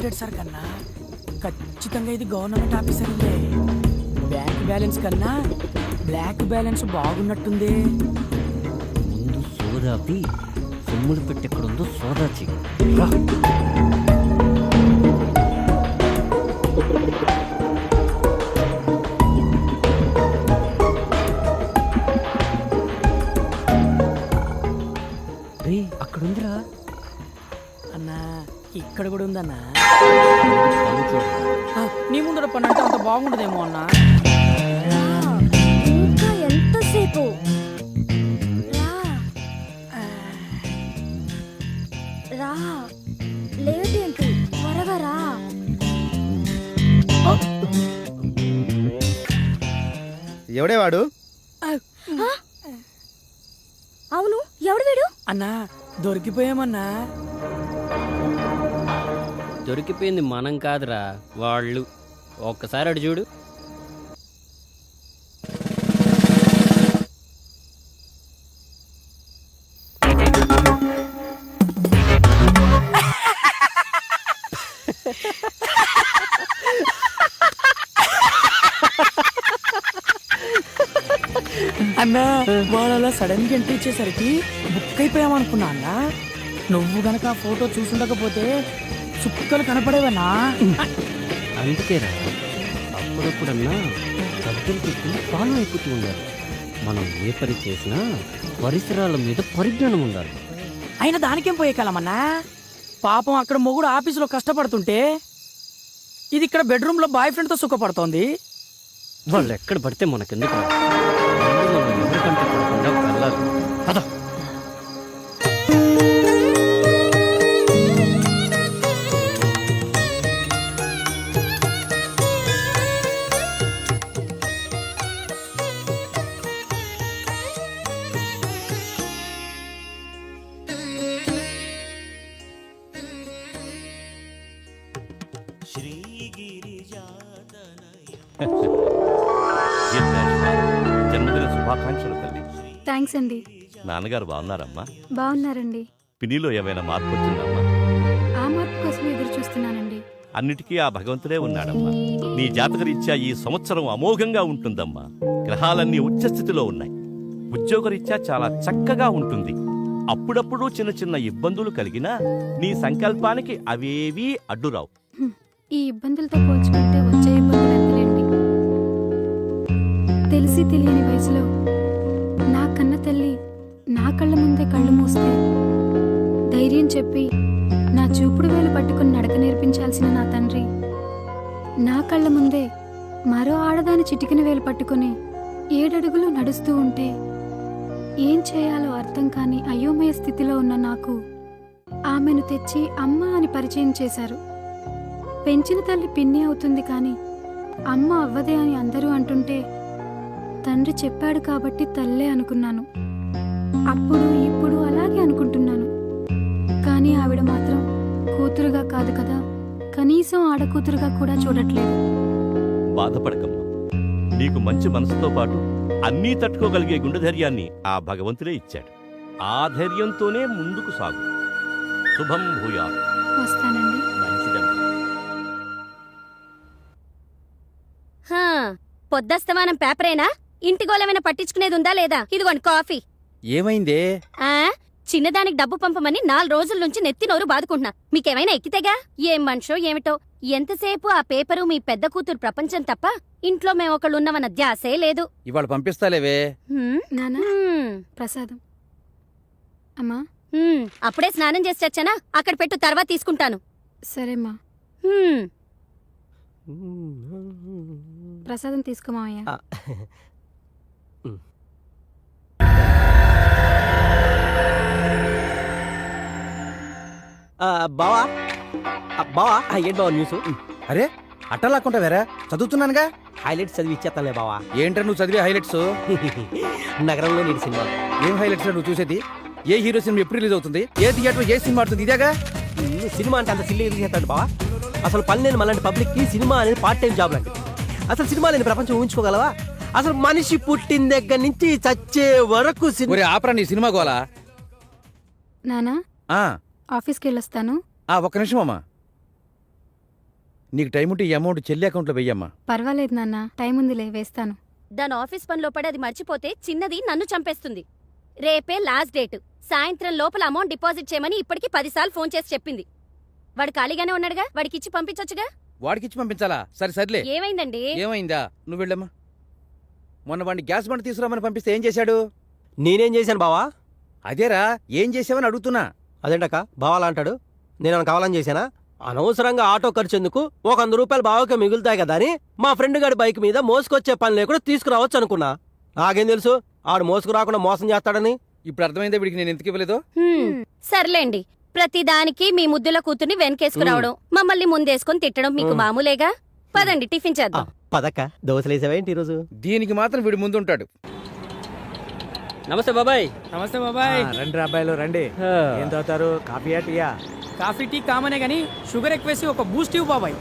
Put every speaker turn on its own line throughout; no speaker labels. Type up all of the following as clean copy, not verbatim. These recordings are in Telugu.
ఇంపోర్టెడ్ సార్ కన్నా ఖచ్చితంగా ఇది గవర్నమెంట్ ఆఫీసర్ ఉందే. బ్యాంక్ బ్యాలెన్స్ కన్నా బ్లాక్ బ్యాలెన్స్ బాగున్నట్టుంది.
ముందు సోదాపి సొమ్ములు పెట్టెక్కడుందో సోదా చెయ్యి. అక్కడుందిరా
అన్నా, ఇక్కడ కూడా ఉందన్నా.
పన్ను చూడు.
నీ ముందర పని అంటే అంత బాగుండదేమో అన్నా.
ఇంకా ఎంతసేపు? రా లేట్ ఏంటి, త్వరగా రా.
ఎవడేవాడు?
అవును, ఎవడు వీడు?
అన్నా దొరికిపోయామన్నా.
దొరికిపోయింది మనం కాదురా, వాళ్ళు. ఒక్కసారి అడు చూడు.
అన్నా వాళ్ళు అలా సడన్ గా ఎంట్రీ ఇచ్చేసరికి బుక్ అయిపోయామనుకున్నా అన్నా. నువ్వు గనక ఆ ఫోటో చూసుండకపోతే చుక్కలు కనపడేవన్నా.
అందుకేరా అప్పుడప్పుడన్నా పెద్దలు చెప్పుకుని ఫాలో అయిపోతూ ఉండాలి. మనం ఏ పని చేసినా పరిసరాల మీద పరిజ్ఞానం ఉండాలి.
అయినా దానికేం పోయే కాలమన్నా. పాపం అక్కడ మొగుడు ఆఫీసులో కష్టపడుతుంటే ఇది ఇక్కడ బెడ్రూమ్ లో బాయ్ ఫ్రెండ్ తో సుఖపడుతోంది.
వాళ్ళు ఎక్కడ పడితే మనకెందుకు రా? ఎందుకంటే పడకుండా వెళ్ళాలి. పద.
జన్మదిన శుభాకాంక్షలు తల్లి.
థ్యాంక్స్ అండి.
నాన్నగారు బాగున్నారమ్మా?
బాగున్నారండి.
పిన్నిలో ఏమైనా మార్పు వచ్చిందమ్మా?
ఆ మార్పు కోసం ఎదురు చూస్తున్నానండి.
అన్నిటికీ ఆ భగవంతుడే ఉన్నాడమ్మా. నీ జాతకరీత్యా ఈ సంవత్సరం అమోఘంగా ఉంటుందమ్మా. గ్రహాలన్నీ ఉచ్చస్థితిలో ఉన్నాయి. ఉద్యోగరీత్యా చాలా చక్కగా ఉంటుంది. అప్పుడప్పుడు చిన్న చిన్న ఇబ్బందులు కలిగినా నీ సంకల్పానికి అవేవీ అడ్డురావు.
ఈ ఇబ్బందులతో పోల్చుకుంటే వచ్చే ఇబ్బందులు ఎంతలేండి. తెలిసి తెలియని వయసులో నా కన్న తల్లి నా కళ్ళ ముందే కళ్ళు మూస్తే ధైర్యం చెప్పి నా చూపుడు వేలు పట్టుకుని నడక నేర్పించాల్సిన నా తండ్రి నా కళ్ళ ముందే మరో ఆడదాని చిటికిన వేలు పట్టుకుని 7 అడుగులు నడుస్తూ ఉంటే ఏం చేయాలో అర్థం కాని అయోమయ స్థితిలో ఉన్న నాకు ఆమెను తెచ్చి అమ్మ అని పరిచయం చేశారు. పెంచిన తల్లి పిన్ని అవుతుంది కానీ అమ్మ అవ్వదే అని అందరూ అంటుంటే తండ్రి చెప్పాడు కాబట్టి తల్లే అనుకున్నాను. అప్పుడు ఇప్పుడు అలాగే అనుకుంటున్నాను. కానీ ఆవిడ మాత్రం కూతురుగా కాదు కదా, కనీసం ఆడకూతురుగా కూడా చూడట్లేదు.
బాధపడకమ్మా. నీకు మంచి మనసుతో పాటు అన్నీ తట్టుకోగలిగే గుండె ధైర్యాన్ని ఆ భగవంతుడే ఇచ్చాడు. ఆ ధైర్యంతోనే ముందుకు సాగు. శుభం భూయాత్.
వస్తానండి.
మంచిదమ్మా.
పొద్దస్తమానం పేపరేనా? ఇంటి గోళమైనా పట్టించుకునేది ఉందా లేదా? ఇదిగోండి కాఫీ.
ఏమైందే?
చిన్నదానికి డబ్బు పంపమని 4 రోజుల నుంచి నెత్తి నోరు బాదుకుంటున్నా. మీకేమైనా ఎక్కితేగా? ఏం మనిషో ఏమిటో. ఎంతసేపు ఆ పేపరు మీ పెద్ద కూతురు ప్రపంచం తప్ప ఇంట్లో మేమొకళ్ళున్నవన్న ధ్యాసే లేదు.
ఇవాళ పంపిస్తాలేవే.
నానా ప్రసాదం. అమ్మా
అప్పుడే స్నానం చేసి వచ్చానా? అక్కడ పెట్టు, తర్వాత తీసుకుంటాను.
సరేమ్మా. ప్రసాదం తీసుకోమావయ్యా.
బావా బావా ఏంటి బావా న్యూస్?
అరే అట్టలాక్కుంటా వేరా, చదువుతున్నానుగా.
హైలైట్స్ చదివి ఇచ్చేస్తానులే బావా.
ఏంట్రా నువ్వు చదివే హైలైట్స్?
నగరంలో నీటి సినిమా.
ఏం హైలైట్స్ నువ్వు చూసేది? ఏ హీరో సినిమా ఎప్పుడు రిలీజ్ అవుతుంది? ఏ థియేటర్ ఏ సినిమా ఆడుతుంది? ఇదేగా
సినిమా అంటే అంత సిల్లీ ఎందుకు చేస్తాడు బావా? అసలు పని లేని మళ్ళీ పబ్లిక్ కి సినిమా అనేది పార్ట్ టైం జాబ్ లాంటిది. అసలు సినిమా లేని ప్రపంచం ఊహించుకోగలవా? అసలు మనిషి పుట్టిన దగ్గర నుంచి చచ్చే వరకు
ఆపరా నీ సినిమా గోలా.
నానా ఆఫీస్కి వెళ్ళొస్తాను.
ఒక్క నిమిషం అమ్మా. నీకు టైం ఉంటే ఈ అమౌంట్ చెల్లి అకౌంట్లో వెయ్యమ్మా.
పర్వాలేదు నాన్న, టైం ఉందిలే, వేస్తాను.
దాని ఆఫీస్ పనిలో పడి అది మర్చిపోతే చిన్నది నన్ను చంపేస్తుంది. రేపే లాస్ట్ డేట్. సాయంత్రం లోపల అమౌంట్ డిపాజిట్ చేయమని ఇప్పటికి 10 సార్లు ఫోన్ చేసి చెప్పింది. వాడు ఖాళీగానే ఉన్నాడుగా, వాడికిచ్చి పంపించొచ్చుగా.
వాడికిచ్చి పంపించాలా? సరే సర్లే.
ఏమైందండి?
ఏమైందా? నువ్వు వెళ్ళమ్మా. మొన్న వాడిని గ్యాస్ బండ తీసుకురామని పంపిస్తే ఏం చేశాడు?
నేనేం చేశాను బావా?
అదేరా, ఏం చేసావని అడుగుతున్నా.
అదేంటక్క బావాలా అంటాడు? నేను కావాలని చేశానా? అనవసరంగా ఆటో ఖర్చు ఎందుకు, ఒక 100 రూపాయలు బావకే మిగులుతాయి కదా అని మా ఫ్రెండ్ గారి బైక్ మీద మోసుకొచ్చే పని లేకుండా తీసుకురావచ్చు అనుకున్నా. నాకేం తెలుసు ఆడు మోసుకురాకుండా మోసం చేస్తాడని.
ఇప్పుడు అర్థమైందా వీడికి నేను ఎందుకు ఇవ్వలేదో?
సర్లేండి, ప్రతిదానికి మీ ముద్దుల కూతుర్ని వెనకేసుకురావడం, మమ్మల్ని ముందేసుకొని తిట్టడం మీకు మామూలేగా. పదండి టిఫిన్ చేద్దాం.
పదక్క, దోశలేసావేంటి ఈరోజు?
దీనికి మాత్రం వీడు ముందుంటాడు.
నమస్తే బాబాయ్.
నమస్తే బాబాయ్.
రండి అబ్బాయిలు రండి. ఏం తాగుతారు, కాఫీయా టీయా?
కాఫీ టీ కామనే గానీ షుగర్ ఎక్కువేసి ఒక బూస్ట్ ఇవ్వు బాబాయ్.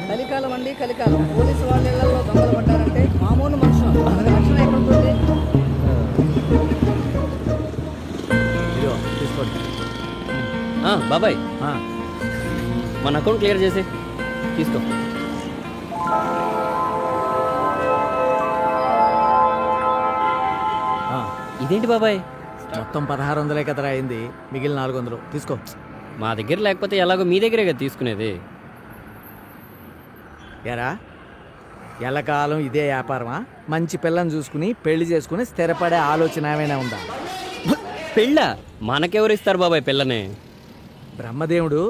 కలికాలం అండి, కలికాలం. పోలీసు వాళ్ళ ఇళ్లలో దొంగలు పడ్డారంటే మామూలు మనుషులు రక్షణ ఎక్కడ ఉంటుంది?
ఇదిగో తీసుకోండి.
బాబాయ్,
ఆ,
మన అకౌంట్ క్లియర్ చేసి తీసుకో.
ఆ,
ఇదేంటి బాబాయ్?
మొత్తం 1600 కదరా అయింది, మిగిలిన 400 తీసుకో.
మా దగ్గర లేకపోతే ఎలాగో మీ దగ్గరే కదా తీసుకునేది.
ఎరా ఎల్లకాలం ఇదే వ్యాపారమా? మంచి పిల్లని చూసుకుని పెళ్లి చేసుకుని స్థిరపడే ఆలోచన ఏమైనా ఉందా?
పెళ్ళ మనకెవరు ఇస్తారు బాబాయ్ పిల్లని?
బ్రహ్మదేవుడు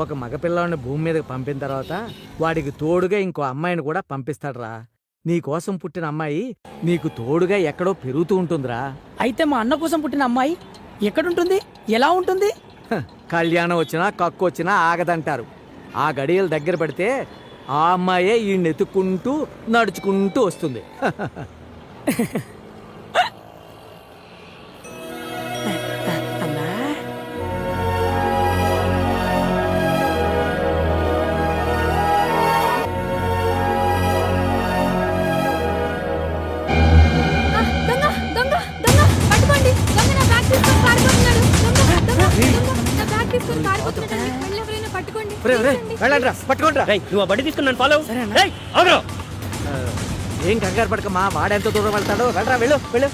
ఒక మగపిల్లాడిని భూమి మీదకి పంపిన తర్వాత వాడికి తోడుగా ఇంకో అమ్మాయిని కూడా పంపిస్తాడురా. నీకోసం పుట్టిన అమ్మాయి నీకు తోడుగా ఎక్కడో పెరుగుతూ ఉంటుందిరా.
అయితే మా అన్న కోసం పుట్టిన అమ్మాయి ఎక్కడుంటుంది, ఎలా ఉంటుంది?
హ, కళ్యాణం వచ్చినా కక్కు వచ్చినా ఆగదంటారు. ఆ గడియలు దగ్గర పడితే ఆ అమ్మాయే ఈ నెతుక్కుంటూ నడుచుకుంటూ వస్తుంది.
అన్నా
దొంగ దొంగ దొంగ పట్టుకోండి. దొంగ నా బ్యాగ్ తీసుకొని పారిపోతున్నాడు. దొంగ దొంగ దొంగ నా బ్యాగ్ తీసుకొని పారిపోతున్నాడు. వెళ్ళి ఎవరైనా పట్టుకోండి.
వెళ్ళండి రా, పట్టుకోండి రా.
రేయ్, నువ్వు ఆ బండి తీసుకుని నన్ను ఫాలో. రేయ్, ఆగురా.
ఏం కంగారు పడకమ్మా, వాడెంత దూరం వెళ్తాడో. వెళ్ళరా, వెళ్ళు వెళ్ళు.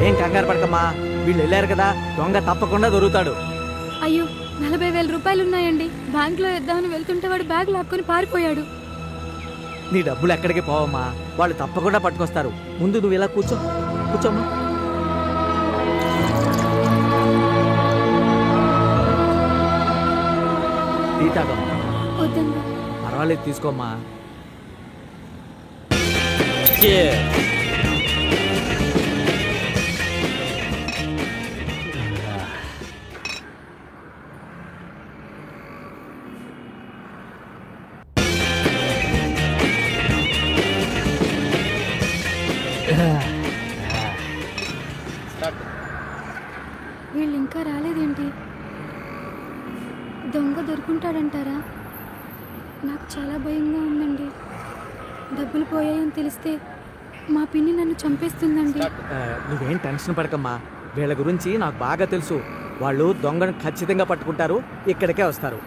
ఏం కంగారు పడకమ్మా, వీళ్ళు వెళ్ళారు కదా, దొంగ తప్పకుండా దొరుకుతాడు.
అయ్యో, 40,000 రూపాయలు ఉన్నాయండి. బ్యాంకులో వేద్దామని వెళ్తుంటే వాడు బ్యాగ్ లాక్కొని పారిపోయాడు.
నీ డబ్బులు ఎక్కడికి పోవమ్మా, వాళ్ళు తప్పకుండా పట్టుకొస్తారు. ముందు నువ్వు ఇలా కూర్చో, కూర్చోమ్మా. టీ తాగమ్మా.
వద్దండి.
పర్వాలేదు, తీసుకోమ్మా.
Cheers.
వీళ్ళు ఇంకా రాలేదేంటి? దొంగ దొరుకుంటాడంటారా? నాకు చాలా భయంగా ఉందండి. డబ్బులు పోయాయని తెలిస్తే మా పిన్ని నన్ను చంపేస్తుందండి.
నువ్వేం టెన్షన్ పడకమ్మా, వీళ్ళ గురించి నాకు బాగా తెలుసు. వాళ్ళు దొంగను ఖచ్చితంగా పట్టుకుంటారు, ఇక్కడికే వస్తారు.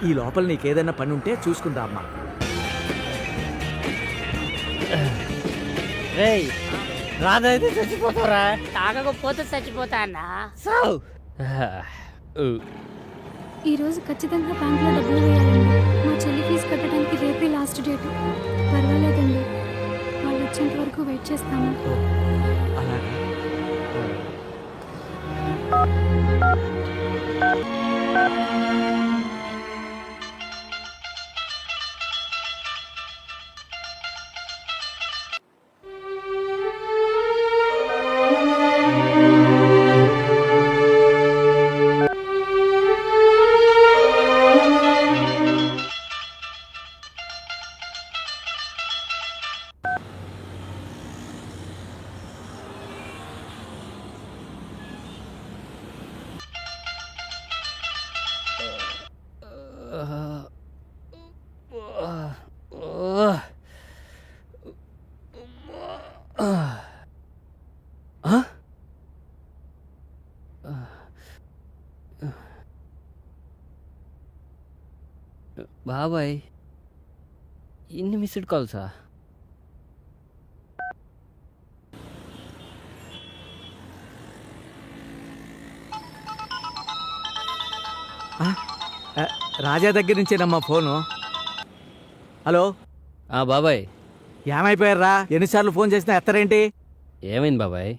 ఈ లోపల నీకేదైనా పని ఉంటే చూసుకుందా అమ్మా.
రేయ్, రాదైతే చచ్చిపోతారా?
తాగకపోతే చచ్చిపోతా అన్నా.
ఈరోజు ఖచ్చితంగా బ్యాంకులో డబ్బులు వేయాలండి. మా చెల్లి ఫీజు కట్టడానికి రేపే లాస్ట్ డేట్. పర్వాలేదండి, వాళ్ళు వచ్చేంత వరకు వెయిట్ చేస్తాము.
అలాగా.
బాబాయ్ ఇన్ని మిస్డ్ కాల్సా?
రాజా దగ్గర నుంచేనమ్మా ఫోను. హలో
బాబాయ్
ఏమైపోయారా? ఎన్నిసార్లు ఫోన్ చేసినా ఎత్తరేంటి?
ఏమైంది బాబాయ్?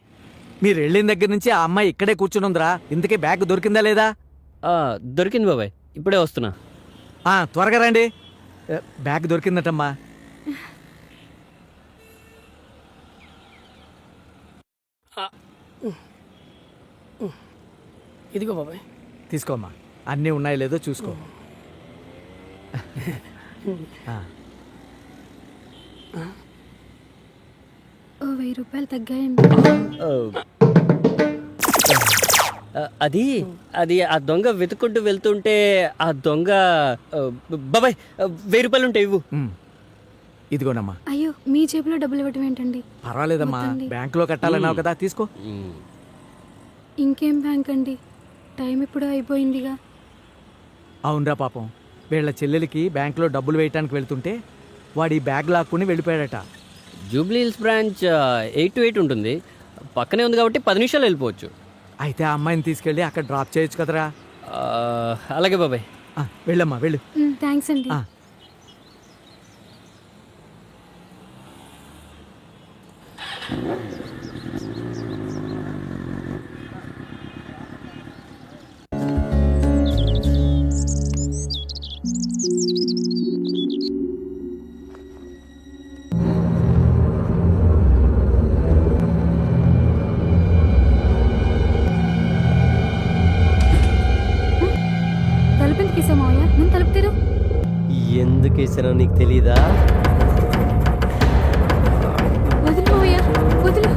మీరు వెళ్ళిన దగ్గర నుంచి ఆ అమ్మాయి ఇక్కడే కూర్చునుందిరా. ఇంతకీ బ్యాగ్ దొరికిందా లేదా?
దొరికింది బాబాయ్, ఇప్పుడే వస్తున్నా.
త్వరగా రండి. బ్యాగ్ దొరికిందటమ్మా.
ఇదిగో బాబాయ్.
తీసుకోమ్మా, అన్నీ ఉన్నాయో లేదో చూసుకో.
ఓ 1000 రూపాయలు తగ్గాయండి.
అది అది ఆ దొంగ వెతుకుంటూ వెళ్తుంటే ఆ దొంగ బాబాయ్ 1000 రూపాయలు ఉంటాయి, ఇవ్వు.
ఇదిగోనమ్మా.
అయ్యో, మీ జేబులో డబ్బులు ఇవ్వటం ఏంటండి?
పర్వాలేదమ్మా,
వద్దండి.
బ్యాంకులో కట్టాలన్నావు కదా, తీసుకో.
ఇంకేం బ్యాంక్ అండి, టైం ఇప్పుడు అయిపోయిందిగా.
అవునరా పాపం, వీళ్ళ చెల్లెలికి బ్యాంకులో డబ్బులు వేయటానికి వెళ్తుంటే వాడి బ్యాగ్ లాక్కుని వెళ్ళిపోయాడట.
జూబ్లీ హిల్స్ బ్రాంచ్ 8 to 8 ఉంటుంది, పక్కనే ఉంది కాబట్టి 10 నిమిషాలు వెళ్ళిపోవచ్చు.
అయితే ఆ అమ్మాయిని తీసుకెళ్ళి అక్కడ డ్రాప్ చేయొచ్చు కదరా.
అలాగే బాబాయ్.
వెళ్ళమ్మా, వెళ్ళు.
థ్యాంక్స్ అండి. తలుపు తీసా మావయ్య, నేను తలుపు తెరు.
ఎందుకు వేసానో నీకు తెలీదా?
వదిలు మావయ్య, వదిలు.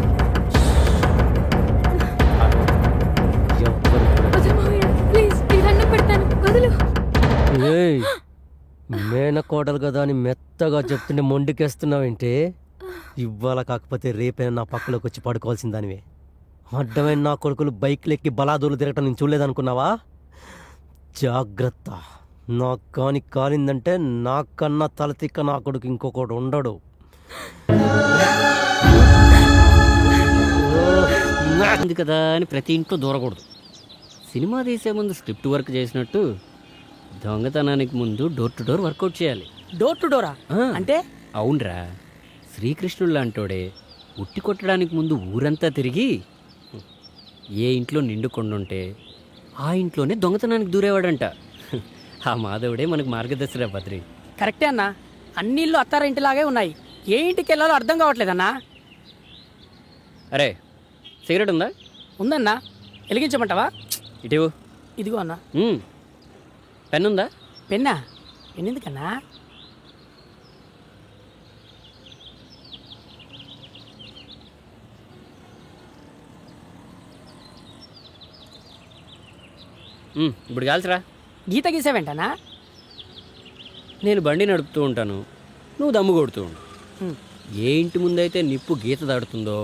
వదిలు మావయ్య, ప్లీజ్, నీకు దండం పెడతాను, వదిలు.
మేనకోడలు కదా అని మెత్తగా చెప్తుంటే మొండికేస్తున్నావేంటి? ఇవాళ కాకపోతే రేపైనా నా పక్కలోకి వచ్చి పడుకోవాల్సిన దానివే. అడ్డమైన నా కొడుకులు బైక్లు ఎక్కి బలాదూరు తిరగటం నేను చూడలేదనుకున్నావా? జాగ్రత్త, నా కాని కాలిందంటే నాకన్నా తలతిక్క నా కొడుకు ఇంకొకడు ఉండడు.
ఉంది కదా అని ప్రతి ఇంట్లో దూరకూడదు. సినిమా తీసే ముందు స్క్రిప్ట్ వర్క్ చేసినట్టు దొంగతనానికి ముందు డోర్ టు డోర్ వర్కౌట్ చేయాలి.
డోర్ టు డోరా అంటే?
అవునరా, శ్రీకృష్ణుడు లాంటోడే ఉట్టి కొట్టడానికి ముందు ఊరంతా తిరిగి ఏ ఇంట్లో నిండు కొండుంటే ఆ ఇంట్లోనే దొంగతనానికి దూరేవాడంట. ఆ మాధవుడే మనకు మార్గదర్శిరా బద్రి.
కరెక్టే అన్నా, అన్ని ఇల్లు అత్తారింటిలాగే ఉన్నాయి, ఏ ఇంటికి వెళ్ళాలో అర్థం కావట్లేదన్నా.
అరే, సిగరెట్ ఉందా?
ఉందన్నా, వెలిగించమంటావా?
ఇటీవు.
ఇదిగో అన్నా.
పెన్ ఉందా?
పెన్నా? పెన్ ఎందుకన్నా?
ఇప్పుడు కాల్చరా.
గీత గీసావేంటనా?
నేను బండి నడుపుతూ ఉంటాను, నువ్వు దమ్ము కొడుతూ ఉండు. ఏ ఇంటి ముందైతే నిప్పు గీత దాడుతుందో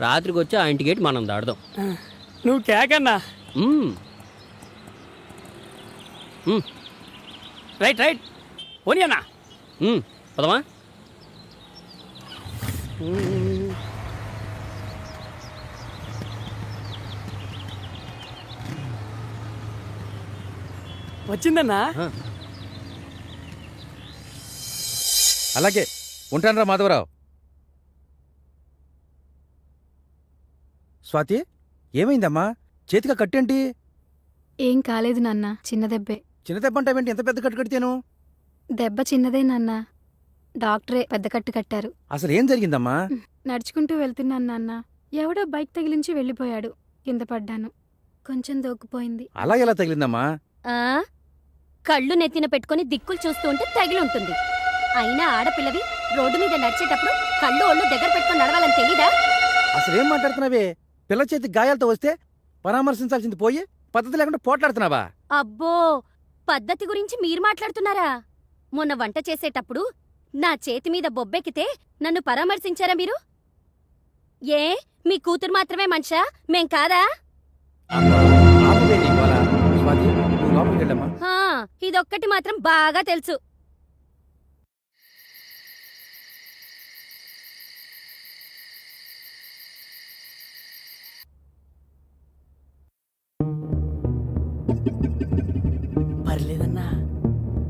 రాత్రికి వచ్చి ఆ ఇంటి గేట్ మనం దాడదాం.
నువ్వు కేకన్నా. రైట్ రైట్, పోనీ అన్నా.
పదమా.
వచ్చిందన్నా.
అలాగే ఉంటానరా మాధవరావు. స్వాతి, ఏమైందమ్మా? చేతిగా కట్టేంటి?
ఏం కాలేదు నాన్న, చిన్న దెబ్బే.
చిన్న దెబ్బ అంటావేంటి? ఎంత పెద్ద కట్టు కడితేను?
దెబ్బ చిన్నదే నాన్న, డాక్టరే పెద్ద కట్టు కట్టారు.
అసలు ఏం జరిగిందమ్మా?
నడుచుకుంటూ వెళ్తున్నాను నాన్న, ఎవడో బైక్ తగిలించి వెళ్ళిపోయాడు, కింద పడ్డాను, కొంచెం దోక్కుపోయింది.
అలా ఎలా తగిలిందమ్మా?
కళ్ళు నెత్తిన పెట్టుకుని దిక్కులు చూస్తూ ఉంటే తగిలి ఉంటుంది. అయినా ఆడపిల్లవి రోడ్డు మీద నడిచేటప్పుడు కళ్ళు ఒళ్ళు దగ్గర పెట్టుకుని నడవాలని తెలీదా?
అసలేం మాట్లాడుతున్నావే? పిల్ల చేతి గాయాలతో వస్తే పరామర్శించాల్సింది పోయి పద్ధతి లేకుండా పోట్లాడుతున్నావా?
అబ్బో, పద్ధతి గురించి మీరు మాట్లాడుతున్నారా? మొన్న వంట చేసేటప్పుడు నా చేతి మీద బొబ్బెక్కితే నన్ను పరామర్శించారా మీరు? ఏ మీ కూతురు మాత్రమే మనిషా, మేం కాదా?
స్వాతి, నువ్వు లోపలికి వెళ్ళమ్మా.
ఇదొక్కటి మాత్రం బాగా తెలుసు,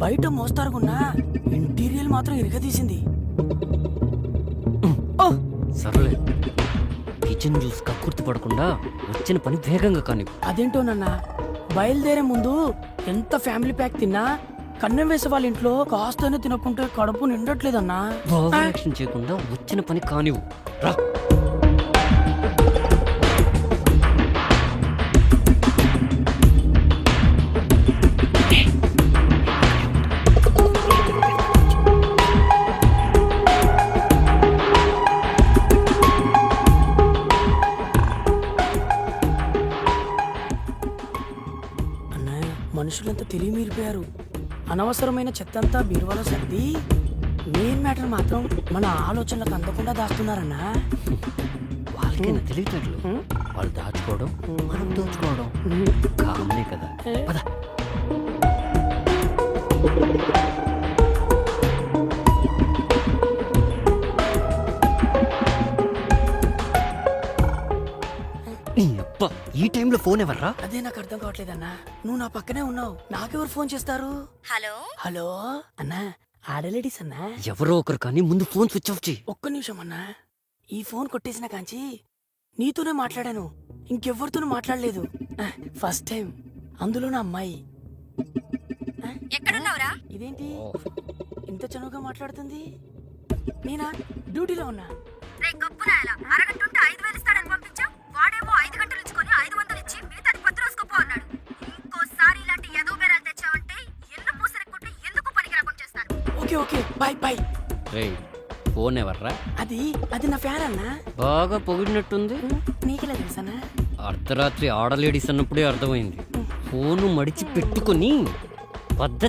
బయట మోస్తారుగున్నా ఇంటీరియల్ మాత్రం ఇరగదీసింది.
సర్లే, కిచెన్ జ్యూస్ కక్కుర్తి పడకుండా వచ్చిన పని వేగంగా కానీ.
అదేంటోనన్నా, బయలుదేరే ముందు ఎంత ఫ్యామిలీ ప్యాక్ తిన్నా కన్నం వేసే వాళ్ళ ఇంట్లో కాస్తనే తినకుంటే కడుపు నిండట్లేదన్నా.
ఓవర్ యాక్షన్ చేయకుండా వచ్చిన పని కానివ్వు. రా.
అన్నయ్య, మనుషులంతా తెలివి మీరిపోయారు. అనవసరమైన చెత్తంతా బీరువాలో సర్ది మెయిన్ మ్యాటర్ మాత్రం మన ఆలోచనలకు అందకుండా దాస్తున్నారన్నా.
వాళ్ళకైనా తెలియటట్లు వాళ్ళు దాచుకోవడం మనం దోచుకోవడం కామనే కదా. పద. ఈ అబ్బా, ఈ టైంలో ఫోన్ ఎవర్రా?
అదే నాకు అర్థం కావట్లేదన్నా. నువ్వు నా పక్కనే ఉన్నావు, నాకెవరు ఫోన్ చేస్తారు?
హలో
హలో అన్నా, ఆడలేడీస్ అన్నా.
ఎవరో ఒకరు కానీ ముందు ఫోన్ స్విచ్ ఆఫ్ చేయి.
ఒక్క నిమిషం అన్నా, ఈ ఫోన్ కొట్టేసిన కాంచి నీతోనే మాట్లాడాను, ఇంకెవ్వరితోనూ మాట్లాడలేదు. ఫస్ట్ టైం, అందులో నా అమ్మాయి.
ఎక్కడున్నావురా?
ఇదేంటి ఇంత చనువుగా మాట్లాడుతుంది? నేనా డ్యూటీలో ఉన్నా.
రే గొప్పనాయలా, అరగంట ఉంటే 5,000 ఇస్తాడని పంపించావు. వాడేమో 5 గంటలు ఇచ్చుకొని 500 ఇచ్చి మిగతాది 10 రోజుకోపో అన్నాడు. ఇంకోసారి ఇలాంటి ఎదో బేరాలు తెచ్చావంటే ఎల్లు పూసరి కొట్టి ఎందుకు పనికి రాకుండా చేస్తాను.
Okay okay, bye bye.
రేయ్, ఫోన్ ఎవర్రా?
అది నా ఫ్యాన్ అన్నా.
బాగా పొగిడినట్టుంది.
నీకెలా తెలుసన్నా?
అర్ధరాత్రి ఆడలేడీస్ అన్నప్పుడే అర్థమైంది. ఫోను మడిచి పెట్టుకొని పద్ధతి